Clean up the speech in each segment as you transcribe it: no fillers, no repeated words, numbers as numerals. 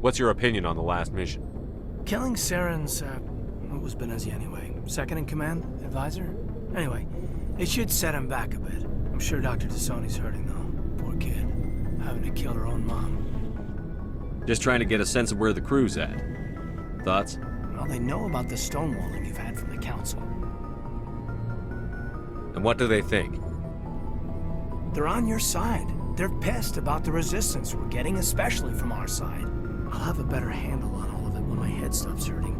What's your opinion on the last mission? Killing Saren's, what was Benezi anyway? Second in command? Advisor? Anyway, it should set him back a bit. I'm sure Dr. Tassoni's hurting, though. Poor kid. Having to kill her own mom. Just trying to get a sense of where the crew's at. Thoughts? Well, they know about the stonewalling you've had from the Council. And what do they think? They're on your side. They're pissed about the resistance we're getting, especially from our side. I'll have a better handle on all of it when my head stops hurting.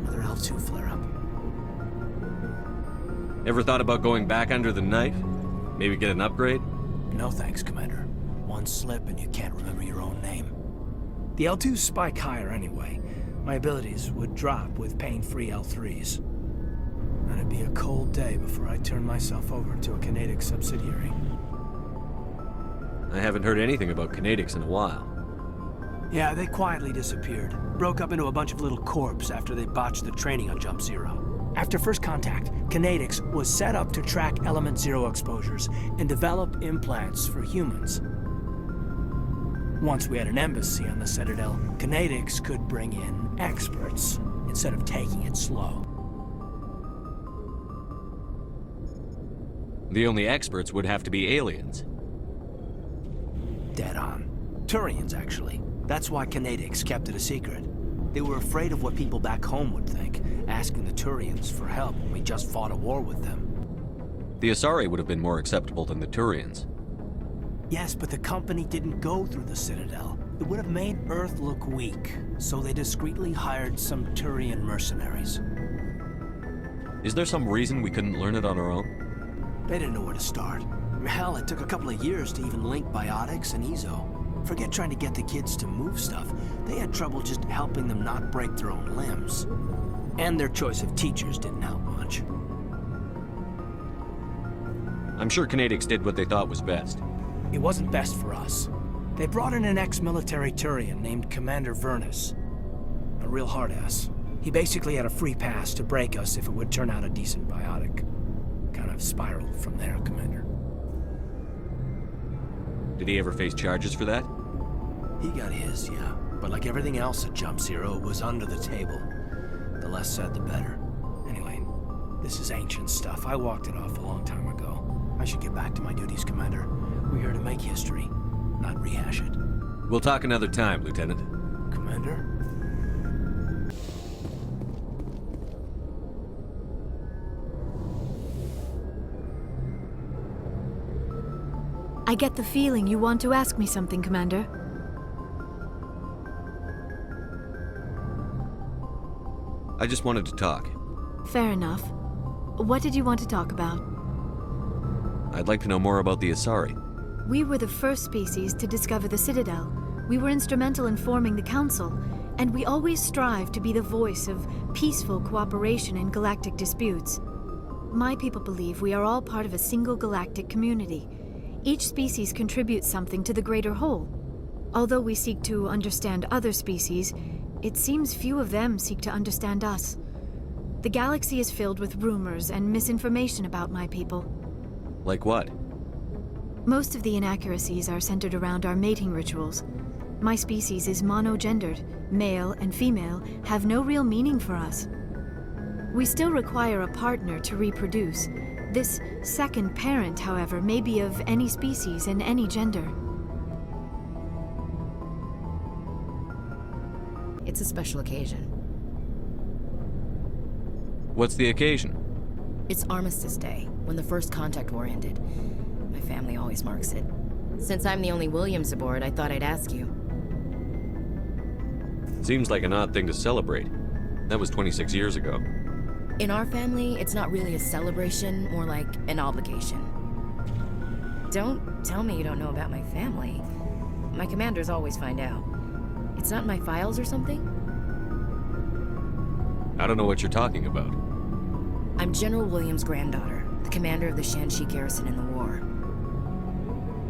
Another L2 flare-up. Ever thought about going back under the knife? Maybe get an upgrade? No thanks, Commander. One slip and you can't remember your own name. The L2s spike higher anyway. My abilities would drop with pain-free L3s. And it'd be a cold day before I turn myself over to a Canadic subsidiary. I haven't heard anything about Canadics in a while. Yeah, they quietly disappeared. Broke up into a bunch of little corps after they botched the training on Jump Zero. After first contact, Canadics was set up to track Element Zero exposures and develop implants for humans. Once we had an embassy on the Citadel, Canadics could bring in experts instead of taking it slow. The only experts would have to be aliens. Dead on. Turians, actually. That's why Canadics kept it a secret. They were afraid of what people back home would think, asking the Turians for help when we just fought a war with them. The Asari would have been more acceptable than the Turians. Yes, but the company didn't go through the Citadel. It would have made Earth look weak, so they discreetly hired some Turian mercenaries. Is there some reason we couldn't learn it on our own? They didn't know where to start. Hell, it took a couple of years to even link biotics and Ezo. Forget trying to get the kids to move stuff. They had trouble just helping them not break their own limbs. And their choice of teachers didn't help much. I'm sure Canadics did what they thought was best. It wasn't best for us. They brought in an ex-military Turian named Commander Vernus. A real hard-ass. He basically had a free pass to break us if it would turn out a decent biotic. Kind of spiraled from there, Commander. Did he ever face charges for that? He got his, yeah. But like everything else at Jump Zero, it was under the table. The less said, the better. Anyway, this is ancient stuff. I walked it off a long time ago. I should get back to my duties, Commander. We're here to make history, not rehash it. We'll talk another time, Lieutenant. Commander? I get the feeling you want to ask me something, Commander. I just wanted to talk. Fair enough. What did you want to talk about? I'd like to know more about the Asari. We were the first species to discover the Citadel. We were instrumental in forming the Council, and we always strive to be the voice of peaceful cooperation in galactic disputes. My people believe we are all part of a single galactic community. Each species contributes something to the greater whole. Although we seek to understand other species, it seems few of them seek to understand us. The galaxy is filled with rumors and misinformation about my people. Like what? Most of the inaccuracies are centered around our mating rituals. My species is monogendered. Male and female have no real meaning for us. We still require a partner to reproduce. This second parent, however, may be of any species and any gender. It's a special occasion. What's the occasion? It's Armistice Day, when the First Contact War ended. My family always marks it. Since I'm the only Williams aboard, I thought I'd ask you. Seems like an odd thing to celebrate. That was 26 years ago. In our family, it's not really a celebration, more like an obligation. Don't tell me you don't know about my family. My commanders always find out. It's not in my files or something? I don't know what you're talking about. I'm General Williams' granddaughter, the commander of the Shanxi garrison in the war.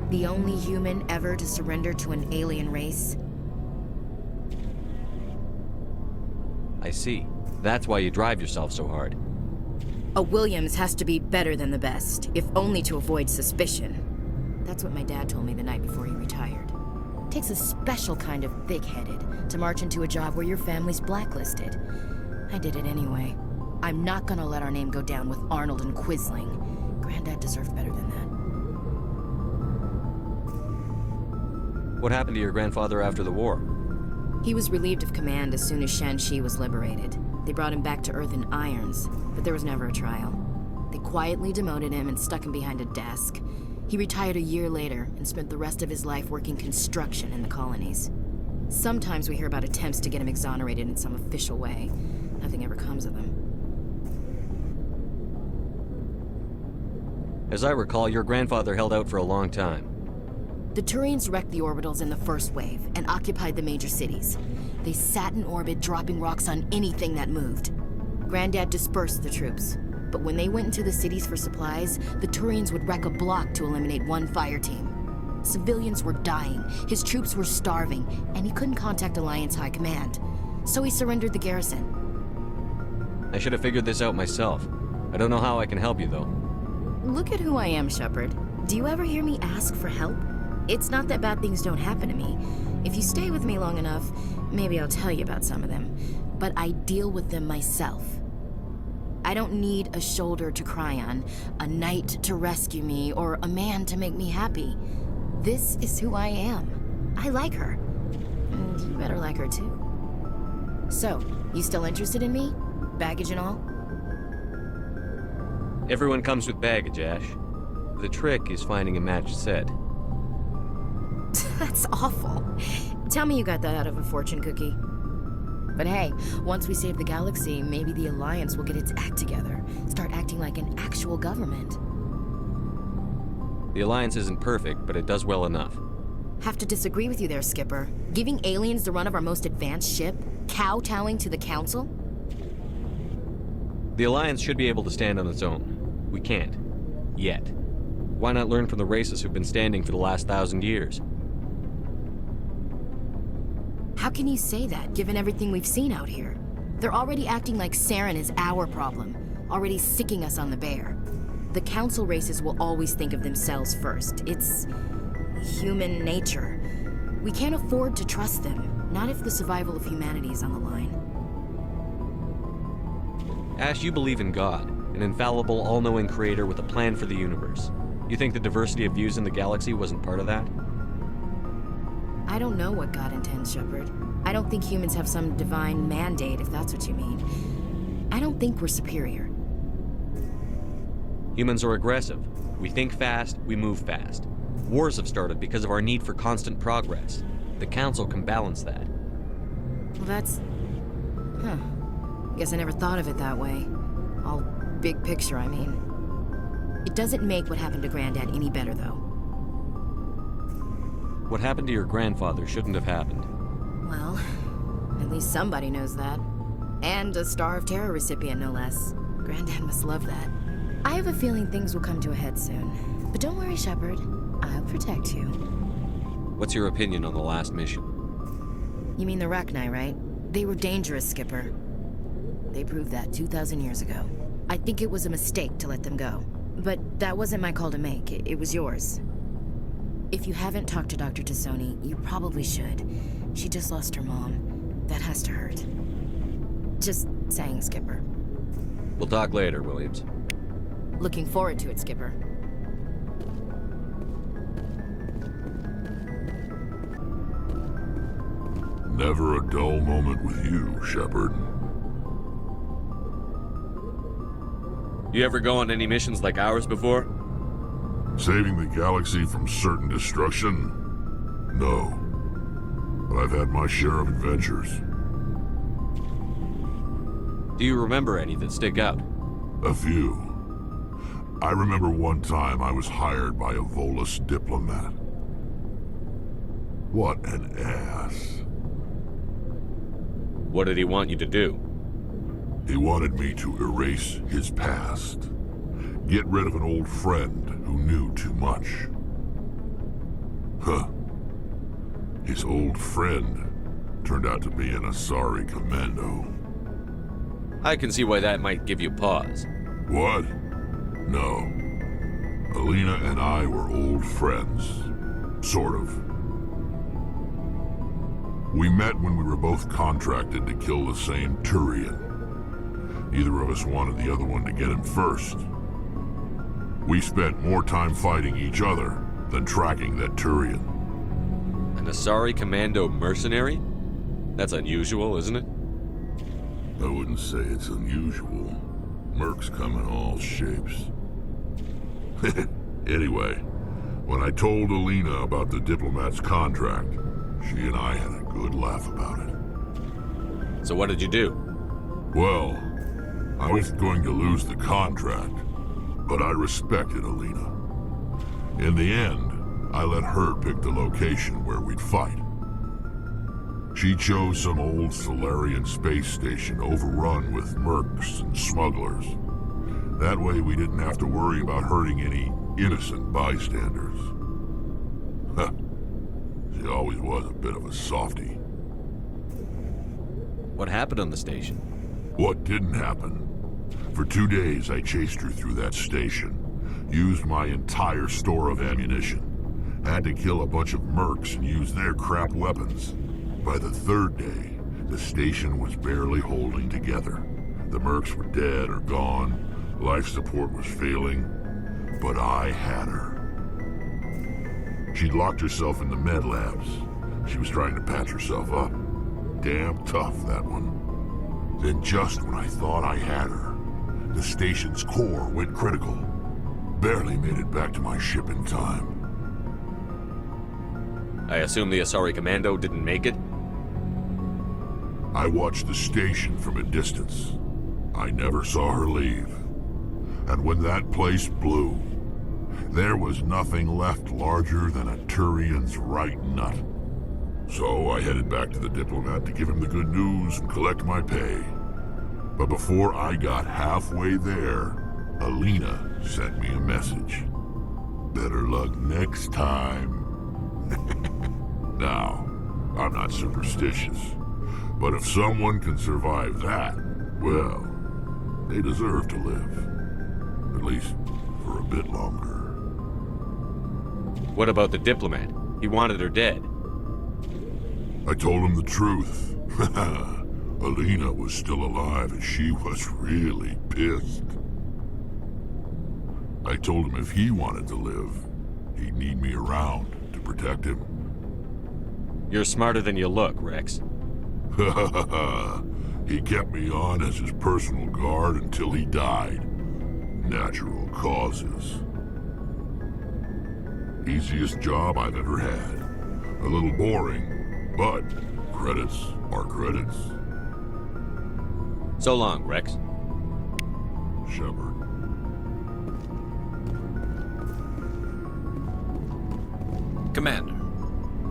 The only human ever to surrender to an alien race. I see. That's why you drive yourself so hard. A Williams has to be better than the best, if only to avoid suspicion. That's what my dad told me the night before he retired. Takes a special kind of thick-headed to march into a job where your family's blacklisted. I did it anyway. I'm not gonna let our name go down with Arnold and Quisling. Granddad deserved better than that. What happened to your grandfather after the war? He was relieved of command as soon as Shanxi was liberated. They brought him back to Earth in irons, but there was never a trial. They quietly demoted him and stuck him behind a desk. He retired a year later and spent the rest of his life working construction in the colonies. Sometimes we hear about attempts to get him exonerated in some official way. Nothing ever comes of them. As I recall, your grandfather held out for a long time. The Turians wrecked the orbitals in the first wave and occupied the major cities. They sat in orbit, dropping rocks on anything that moved. Granddad dispersed the troops, but when they went into the cities for supplies, the Turians would wreck a block to eliminate one fire team. Civilians were dying, his troops were starving, and he couldn't contact Alliance High Command. So he surrendered the garrison. I should have figured this out myself. I don't know how I can help you, though. Look at who I am, Shepard. Do you ever hear me ask for help? It's not that bad things don't happen to me. If you stay with me long enough, maybe I'll tell you about some of them. But I deal with them myself. I don't need a shoulder to cry on, a knight to rescue me, or a man to make me happy. This is who I am. I like her. And you better like her too. So, you still interested in me? Baggage and all? Everyone comes with baggage, Ash. The trick is finding a matched set. That's awful. Tell me you got that out of a fortune cookie. But hey, once we save the galaxy, maybe the Alliance will get its act together. Start acting like an actual government. The Alliance isn't perfect, but it does well enough. Have to disagree with you there, Skipper. Giving aliens the run of our most advanced ship? Kowtowing to the Council? The Alliance should be able to stand on its own. We can't. Yet. Why not learn from the races who've been standing for the last 1,000 years? How can you say that, given everything we've seen out here? They're already acting like Saren is our problem, already sicking us on the bear. The Council races will always think of themselves first. It's human nature. We can't afford to trust them, not if the survival of humanity is on the line. Ash, you believe in God, an infallible, all-knowing creator with a plan for the universe. You think the diversity of views in the galaxy wasn't part of that? I don't know what God intends, Shepard. I don't think humans have some divine mandate, if that's what you mean. I don't think we're superior. Humans are aggressive. We think fast, we move fast. Wars have started because of our need for constant progress. The Council can balance that. Well, that's... Huh. Guess I never thought of it that way. All big picture, I mean. It doesn't make what happened to Granddad any better, though. What happened to your grandfather shouldn't have happened. Well, at least somebody knows that. And a Star of Terror recipient, no less. Granddad must love that. I have a feeling things will come to a head soon. But don't worry, Shepard. I'll protect you. What's your opinion on the last mission? You mean the Rachni, right? They were dangerous, Skipper. They proved that 2,000 years ago. I think it was a mistake to let them go. But that wasn't my call to make. It was yours. If you haven't talked to Dr. Tassoni, you probably should. She just lost her mom. That has to hurt. Just saying, Skipper. We'll talk later, Williams. Looking forward to it, Skipper. Never a dull moment with you, Shepard. You ever go on any missions like ours before? Saving the galaxy from certain destruction? No. But I've had my share of adventures. Do you remember any that stick out? A few. I remember one time I was hired by a Volus diplomat. What an ass. What did he want you to do? He wanted me to erase his past. Get rid of an old friend who knew too much. Huh. His old friend turned out to be an Asari commando. I can see why that might give you pause. What? No. Alina and I were old friends. Sort of. We met when we were both contracted to kill the same Turian. Neither of us wanted the other one to get him first. We spent more time fighting each other than tracking that Turian. An Asari Commando mercenary? That's unusual, isn't it? I wouldn't say it's unusual. Mercs come in all shapes. Anyway, when I told Alina about the diplomat's contract, she and I had a good laugh about it. So what did you do? Well, I was going to lose the contract, but I respected Alina. In the end, I let her pick the location where we'd fight. She chose some old Solarian space station overrun with mercs and smugglers. That way we didn't have to worry about hurting any innocent bystanders. Huh. She always was a bit of a softie. What happened on the station? What didn't happen? For 2 days I chased her through that station, used my entire store of ammunition, had to kill a bunch of mercs and use their crap weapons. By the 3rd day, the station was barely holding together. The mercs were dead or gone, life support was failing, but I had her. She'd locked herself in the med labs. She was trying to patch herself up. Damn tough, that one. Then just when I thought I had her, the station's core went critical. Barely made it back to my ship in time. I assume the Asari Commando didn't make it? I watched the station from a distance. I never saw her leave. And when that place blew, there was nothing left larger than a Turian's right nut. So I headed back to the diplomat to give him the good news and collect my pay. But before I got halfway there, Alina sent me a message. Better luck next time. Now, I'm not superstitious, but if someone can survive that, well, they deserve to live. At least for a bit longer. What about the diplomat? He wanted her dead. I told him the truth. Alina was still alive and she was really pissed. I told him if he wanted to live, he'd need me around to protect him. You're smarter than you look, Rex. He kept me on as his personal guard until he died. Natural causes. Easiest job I've ever had. A little boring, but credits are credits. So long, Rex. Shepard. Commander,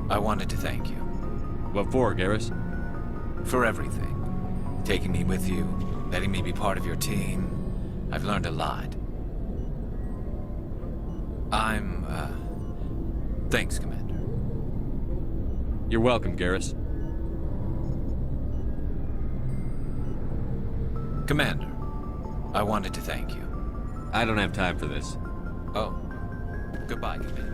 I wanted to thank you. What for, Garrus? For everything. Taking me with you, letting me be part of your team. I've learned a lot. Thanks, Commander. You're welcome, Garrus. Commander, I wanted to thank you. I don't have time for this. Oh, goodbye, Commander.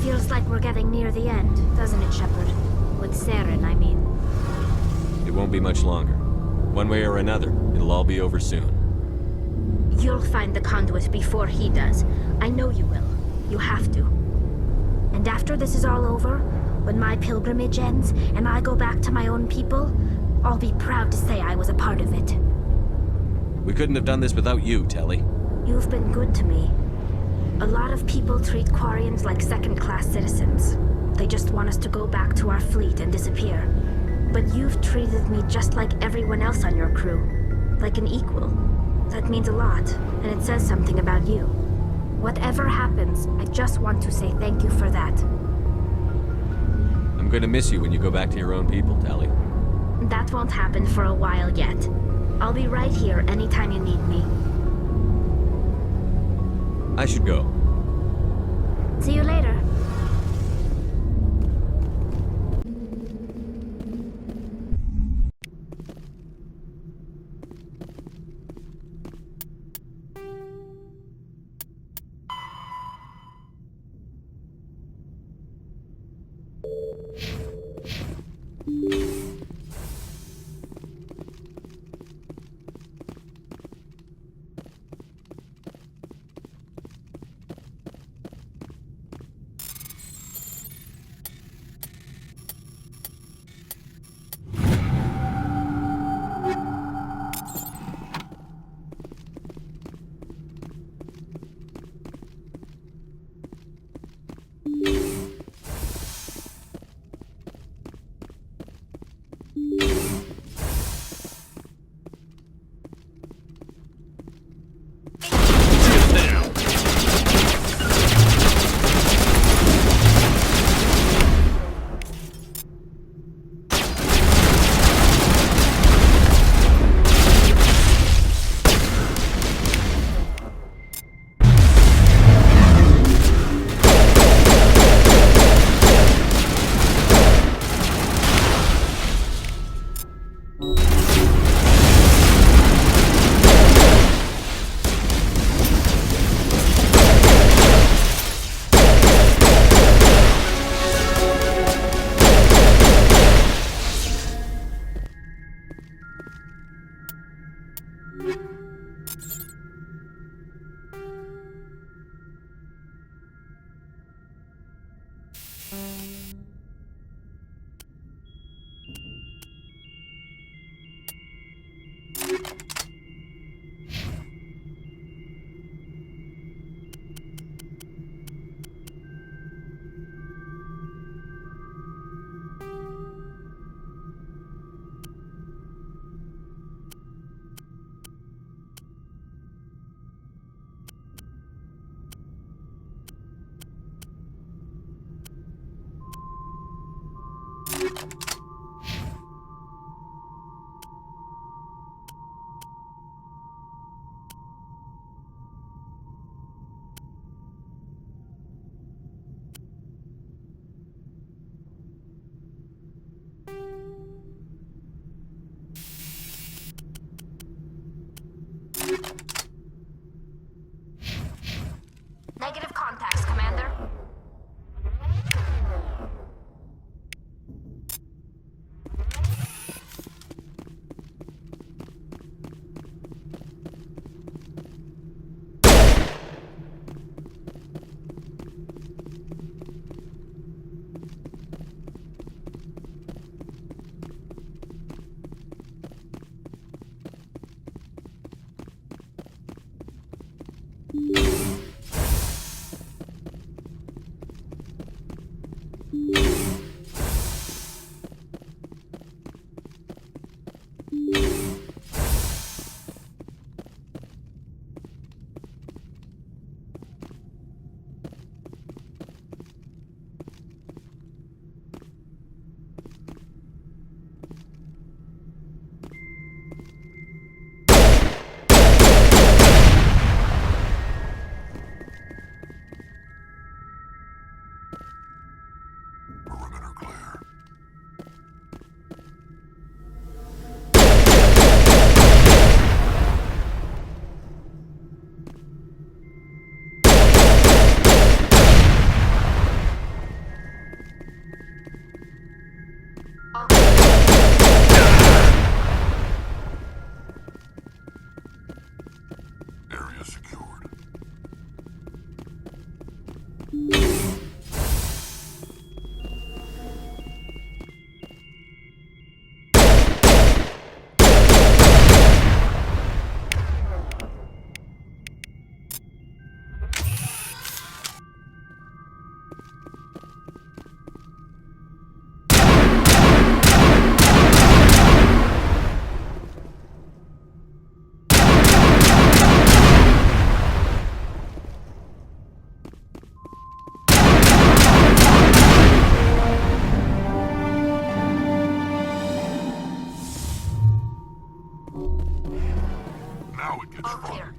Feels like we're getting near the end, doesn't it, Shepard? With Saren, I mean. It won't be much longer. One way or another, it'll all be over soon. You'll find the conduit before he does. I know you will. You have to. And after this is all over, when my pilgrimage ends and I go back to my own people, I'll be proud to say I was a part of it. We couldn't have done this without you, Telly. You've been good to me. A lot of people treat Quarians like second-class citizens. They just want us to go back to our fleet and disappear. But you've treated me just like everyone else on your crew. Like an equal. That means a lot, and it says something about you. Whatever happens, I just want to say thank you for that. I'm going to miss you when you go back to your own people, Telly. That won't happen for a while yet. I'll be right here anytime you need me. I should go. See you later. Negative contacts, Commander. Perimeter clear. Area secured. Now it gets All fun. clear.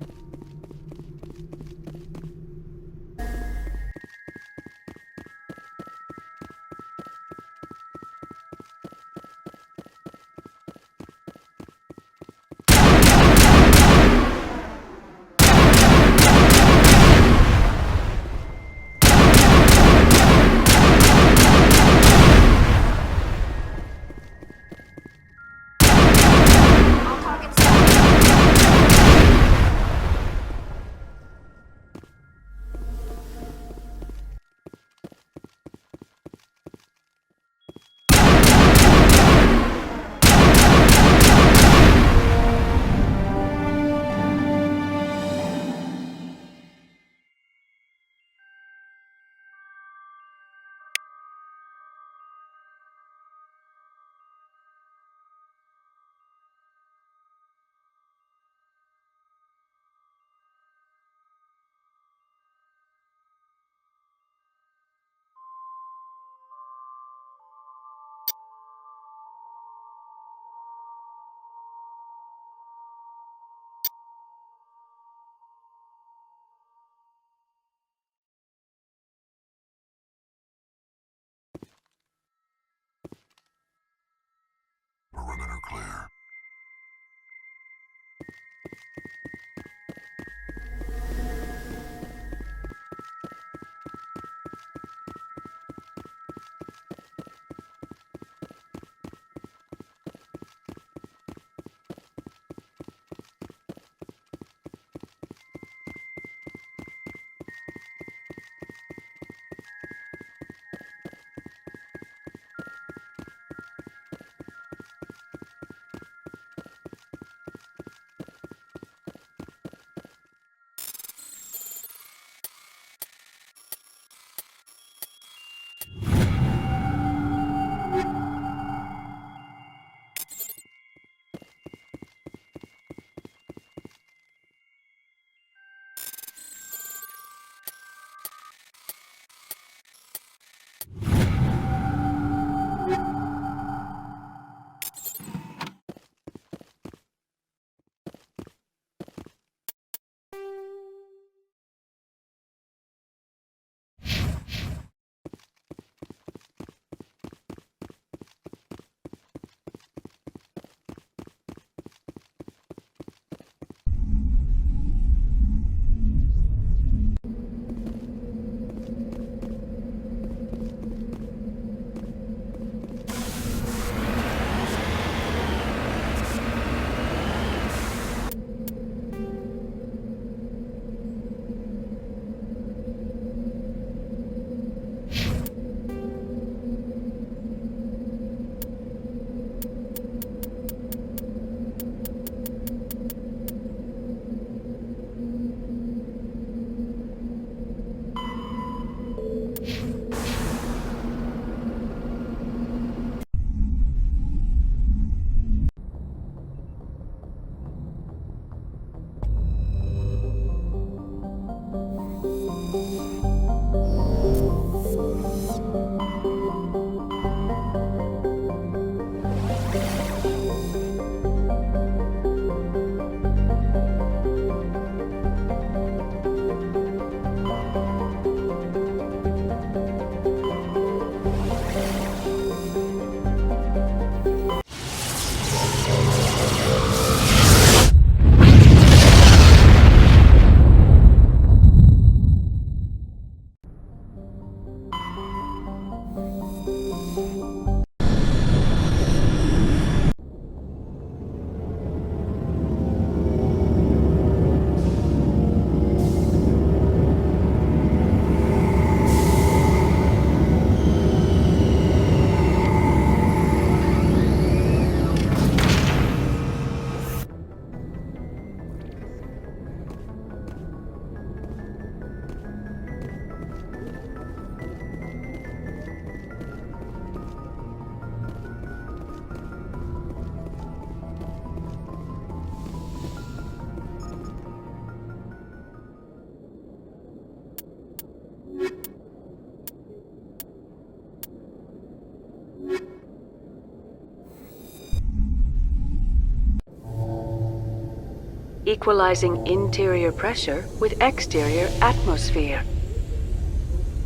equalizing interior pressure with exterior atmosphere.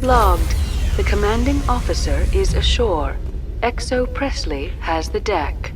Logged. The commanding officer is ashore. Exo Presley has the deck.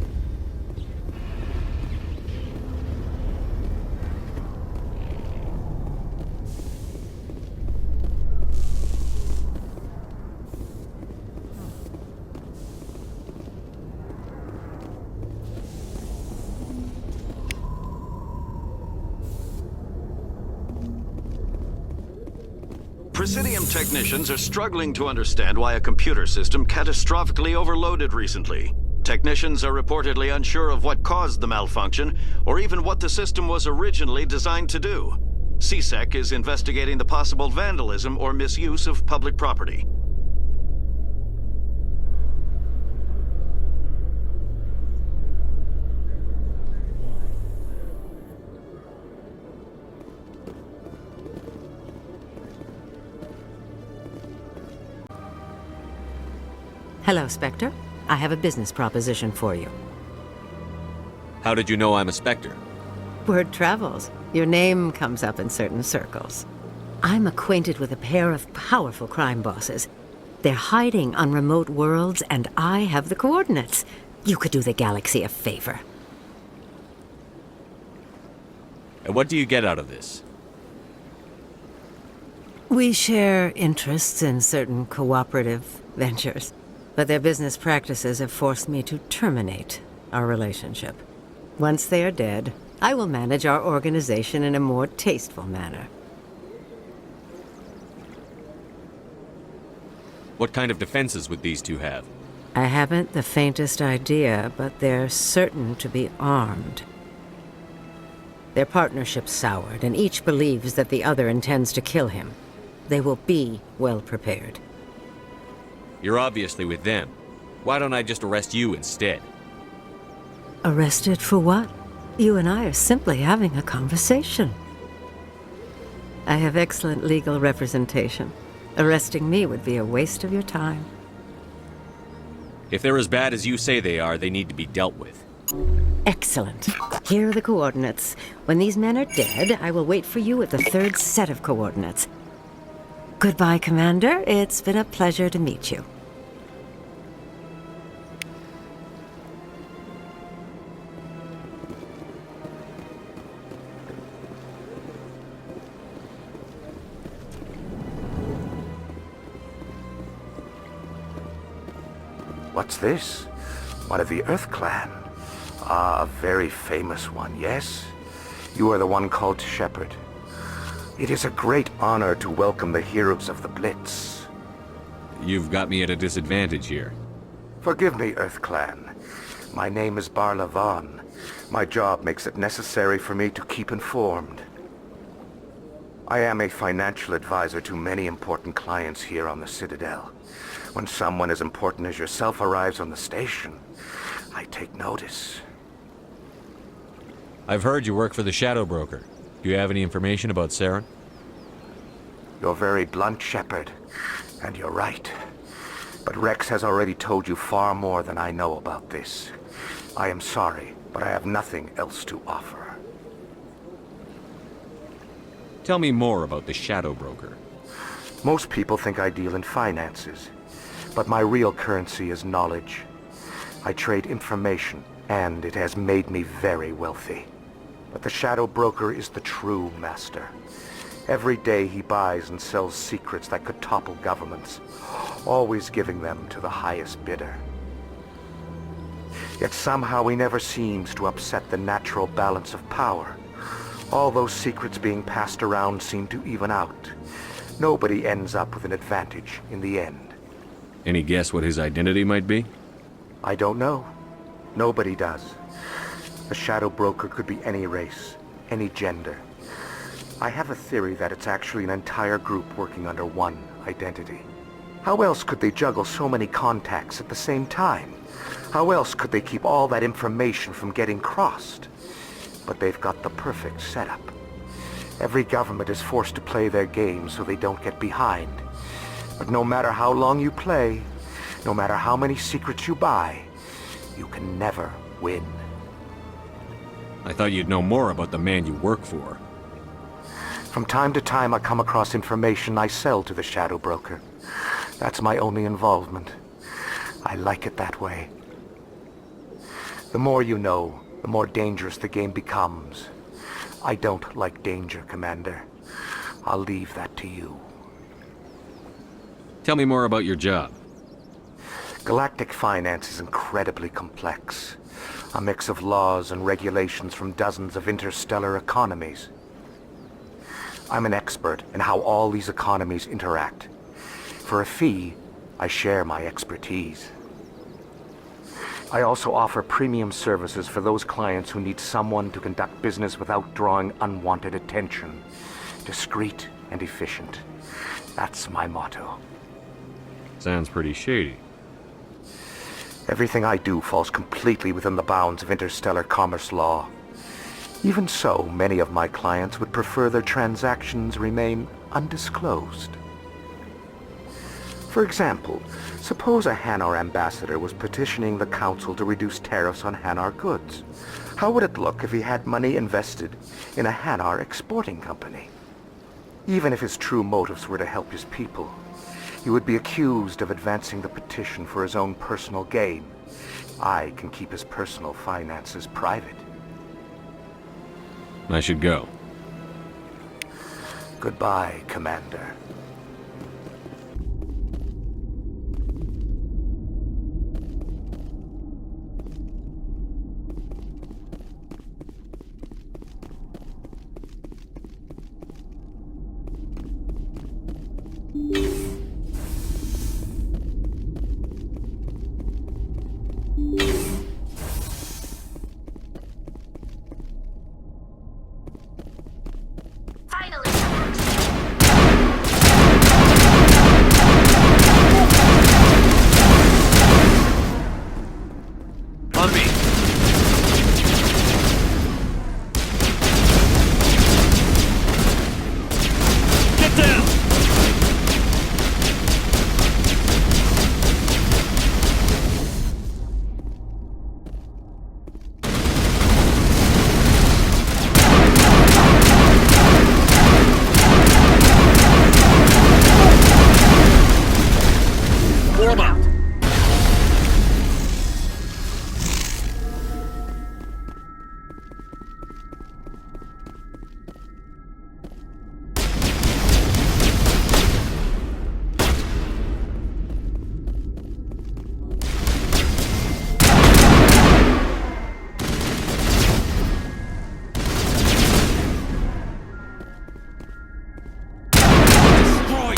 Presidium technicians are struggling to understand why a computer system catastrophically overloaded recently. Technicians are reportedly unsure of what caused the malfunction, or even what the system was originally designed to do. CSEC is investigating the possible vandalism or misuse of public property. Hello, Spectre. I have a business proposition for you. How did you know I'm a Spectre? Word travels. Your name comes up in certain circles. I'm acquainted with a pair of powerful crime bosses. They're hiding on remote worlds, and I have the coordinates. You could do the galaxy a favor. And what do you get out of this? We share interests in certain cooperative ventures, but their business practices have forced me to terminate our relationship. Once they are dead, I will manage our organization in a more tasteful manner. What kind of defenses would these two have? I haven't the faintest idea, but they're certain to be armed. Their partnership's soured, and each believes that the other intends to kill him. They will be well prepared. You're obviously with them. Why don't I just arrest you instead? Arrested for what? You and I are simply having a conversation. I have excellent legal representation. Arresting me would be a waste of your time. If they're as bad as you say they are, they need to be dealt with. Excellent. Here are the coordinates. When these men are dead, I will wait for you at the third set of coordinates. Goodbye, Commander. It's been a pleasure to meet you. What's this? One of the Earth Clan. Ah, a very famous one, yes? You are the one called Shepard. It is a great honor to welcome the heroes of the Blitz. You've got me at a disadvantage here. Forgive me, Earth Clan. My name is Barla Vaughn. My job makes it necessary for me to keep informed. I am a financial advisor to many important clients here on the Citadel. When someone as important as yourself arrives on the station, I take notice. I've heard you work for the Shadow Broker. Do you have any information about Saren? You're very blunt, Shepard, and you're right. But Rex has already told you far more than I know about this. I am sorry, but I have nothing else to offer. Tell me more about the Shadow Broker. Most people think I deal in finances, but my real currency is knowledge. I trade information, and it has made me very wealthy. But the Shadow Broker is the true master. Every day he buys and sells secrets that could topple governments, always giving them to the highest bidder. Yet somehow he never seems to upset the natural balance of power. All those secrets being passed around seem to even out. Nobody ends up with an advantage in the end. Any guess what his identity might be? I don't know. Nobody does. The Shadow Broker could be any race, any gender. I have a theory that it's actually an entire group working under one identity. How else could they juggle so many contacts at the same time? How else could they keep all that information from getting crossed? But they've got the perfect setup. Every government is forced to play their game so they don't get behind. But no matter how long you play, no matter how many secrets you buy, you can never win. I thought you'd know more about the man you work for. From time to time, I come across information I sell to the Shadow Broker. That's my only involvement. I like it that way. The more you know, the more dangerous the game becomes. I don't like danger, Commander. I'll leave that to you. Tell me more about your job. Galactic finance is incredibly complex. A mix of laws and regulations from dozens of interstellar economies. I'm an expert in how all these economies interact. For a fee, I share my expertise. I also offer premium services for those clients who need someone to conduct business without drawing unwanted attention. Discreet and efficient. That's my motto. Sounds pretty shady. Everything I do falls completely within the bounds of interstellar commerce law. Even so, many of my clients would prefer their transactions remain undisclosed. For example, suppose a Hanar ambassador was petitioning the Council to reduce tariffs on Hanar goods. How would it look if he had money invested in a Hanar exporting company? Even if his true motives were to help his people, he would be accused of advancing the petition for his own personal gain. I can keep his personal finances private. I should go. Goodbye, Commander. Finally! On me! Get down! Warm up! Destroy!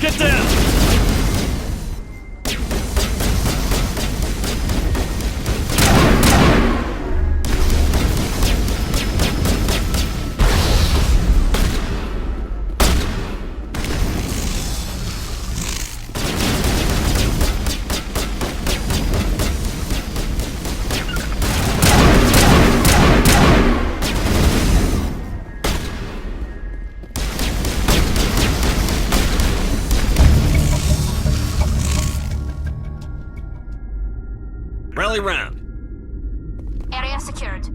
Get down! Rally round. Area secured.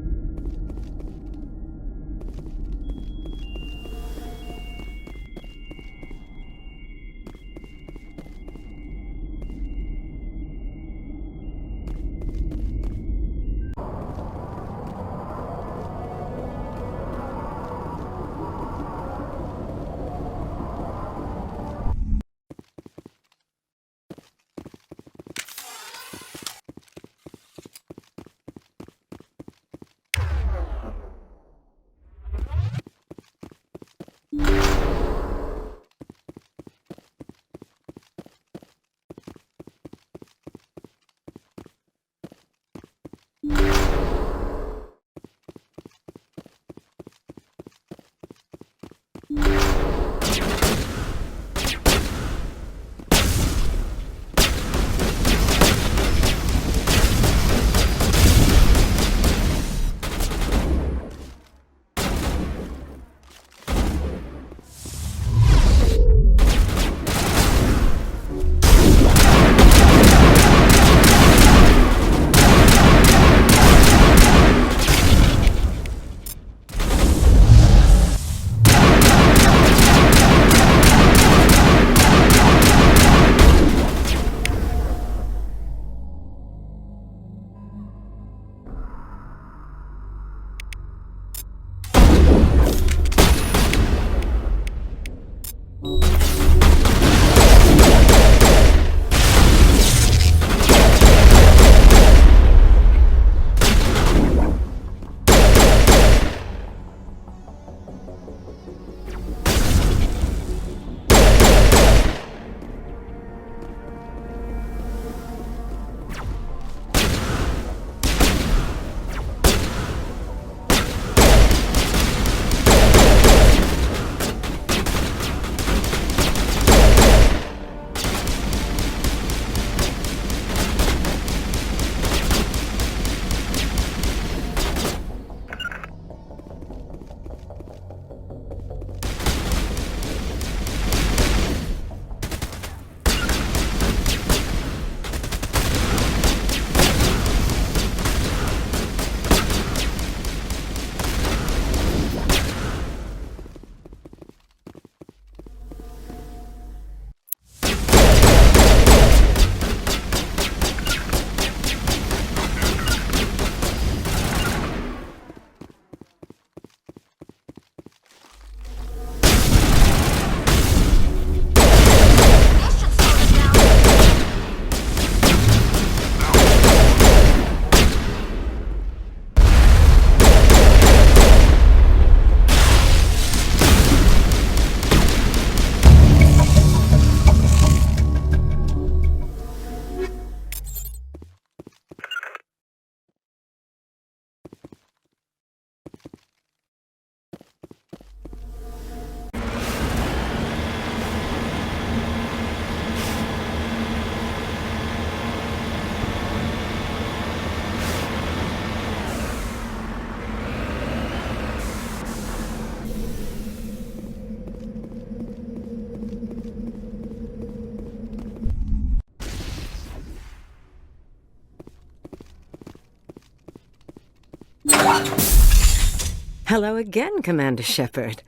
Hello again, Commander Shepard.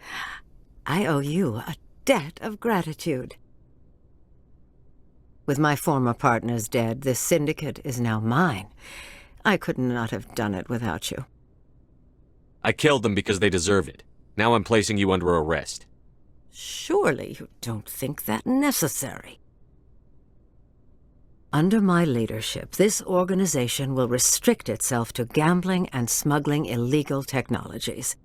I owe you a debt of gratitude. With my former partners dead, this syndicate is now mine. I could not have done it without you. I killed them because they deserved it. Now I'm placing you under arrest. Surely you don't think that necessary. Under my leadership, this organization will restrict itself to gambling and smuggling illegal technologies.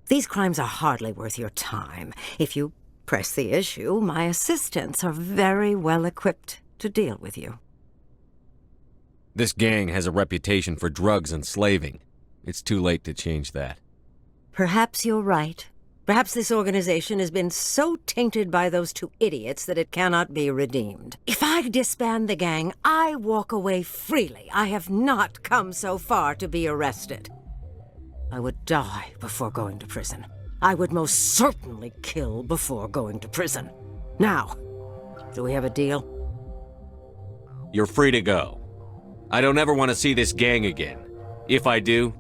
These crimes are hardly worth your time. If you press the issue, my assistants are very well equipped to deal with you. This gang has a reputation for drugs and slaving. It's too late to change that. Perhaps you're right. Perhaps this organization has been so tainted by those two idiots that it cannot be redeemed. If I disband the gang, I walk away freely. I have not come so far to be arrested. I would die before going to prison. I would most certainly kill before going to prison. Now, do we have a deal? You're free to go. I don't ever want to see this gang again. If I do...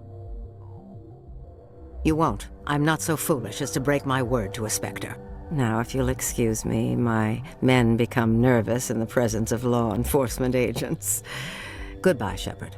You won't. I'm not so foolish as to break my word to a Spectre. Now, if you'll excuse me, my men become nervous in the presence of law enforcement agents. Goodbye, Shepard.